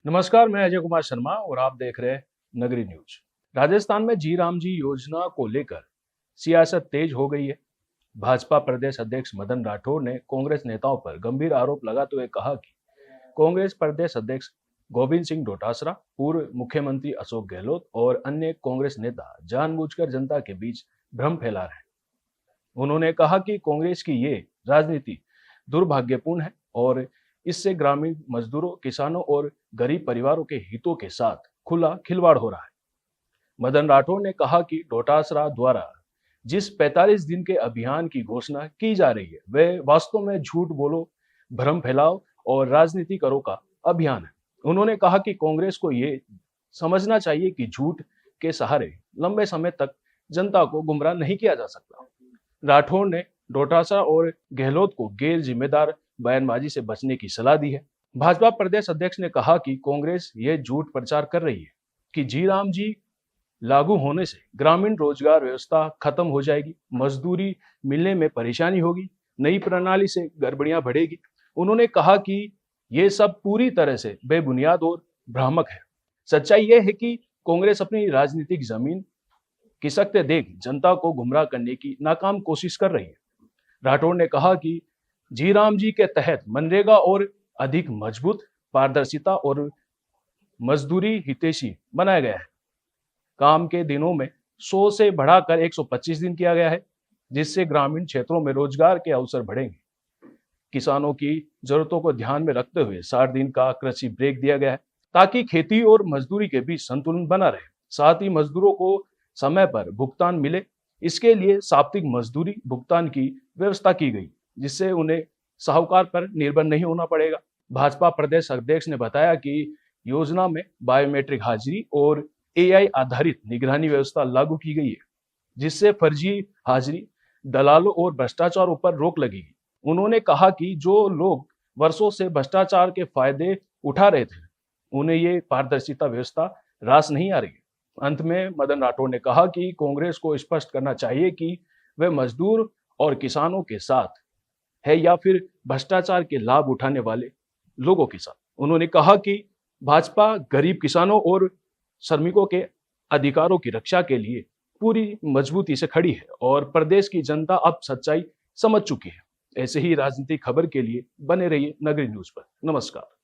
नमस्कार, मैं अजय कुमार शर्मा और आप देख रहे हैं नगरी न्यूज। राजस्थान में जी राम जी योजना को लेकर सियासत तेज हो गई है। भाजपा प्रदेश अध्यक्ष मदन राठौर ने कांग्रेस नेताओं पर गंभीर आरोप लगाते हुए कहा कि कांग्रेस प्रदेश अध्यक्ष गोविंद सिंह डोटासरा, पूर्व मुख्यमंत्री अशोक गहलोत और अन्य कांग्रेस नेता जानबूझकर जनता के बीच भ्रम फैला रहे हैं। उन्होंने कहा कि कांग्रेस की ये राजनीति दुर्भाग्यपूर्ण है और इससे ग्रामीण मजदूरों, किसानों और गरीब परिवारों के हितों के साथ खुला खिलवाड़ हो रहा है। मदन राठौर ने कहा कि डोटासरा द्वारा जिस 45 दिन के अभियान की घोषणा की जा रही है, वह वास्तव में झूठ बोलो, भ्रम फैलाओ और राजनीति करो का अभियान है। उन्होंने कहा कि कांग्रेस को ये समझना चाहिए कि झूठ के सहारे लंबे समय तक जनता को गुमराह नहीं किया जा सकता। राठौर ने डोटासरा और गहलोत को गैर जिम्मेदार बयानबाजी से बचने की सलाह दी है। भाजपा प्रदेश अध्यक्ष ने कहा कि कांग्रेस यह झूठ प्रचार कर रही है कि जी राम जी लागू होने से ग्रामीण रोजगार व्यवस्था खत्म हो जाएगी, मजदूरी मिलने में परेशानी होगी, नई प्रणाली से गड़बड़ियां बढ़ेगी। उन्होंने कहा कि यह सब पूरी तरह से बेबुनियाद और भ्रामक है। सच्चाई यह है कि कांग्रेस अपनी राजनीतिक जमीन खिसकते देख जनता को गुमराह करने की नाकाम कोशिश कर रही है। राठौर ने कहा कि जी राम जी के तहत मनरेगा और अधिक मजबूत, पारदर्शिता और मजदूरी हितैषी बनाया गया है। काम के दिनों में 100 से बढ़ाकर 125 दिन किया गया है, जिससे ग्रामीण क्षेत्रों में रोजगार के अवसर बढ़ेंगे। किसानों की जरूरतों को ध्यान में रखते हुए 60 दिन का कृषि ब्रेक दिया गया है, ताकि खेती और मजदूरी के बीच संतुलन बना रहे। साथ ही मजदूरों को समय पर भुगतान मिले, इसके लिए साप्ताहिक मजदूरी भुगतान की व्यवस्था की गई, जिससे उन्हें साहूकार पर निर्भर नहीं होना पड़ेगा। भाजपा प्रदेश अध्यक्ष ने बताया कि योजना में बायोमेट्रिक हाजिरी और एआई आधारित निगरानी व्यवस्था लागू की गई है, जिससे फर्जी हाजिरी, दलालों और भ्रष्टाचारों पर रोक लगेगी। उन्होंने कहा कि जो लोग वर्षों से भ्रष्टाचार के फायदे उठा रहे थे, उन्हें ये पारदर्शिता व्यवस्था रास नहीं आ रही। अंत में मदन राठौर ने कहा कि कांग्रेस को स्पष्ट करना चाहिए कि वे मजदूर और किसानों के साथ है या फिर भ्रष्टाचार के लाभ उठाने वाले लोगों के साथ। उन्होंने कहा कि भाजपा गरीब किसानों और श्रमिकों के अधिकारों की रक्षा के लिए पूरी मजबूती से खड़ी है और प्रदेश की जनता अब सच्चाई समझ चुकी है। ऐसे ही राजनीतिक खबर के लिए बने रहिए नगरी न्यूज पर। नमस्कार।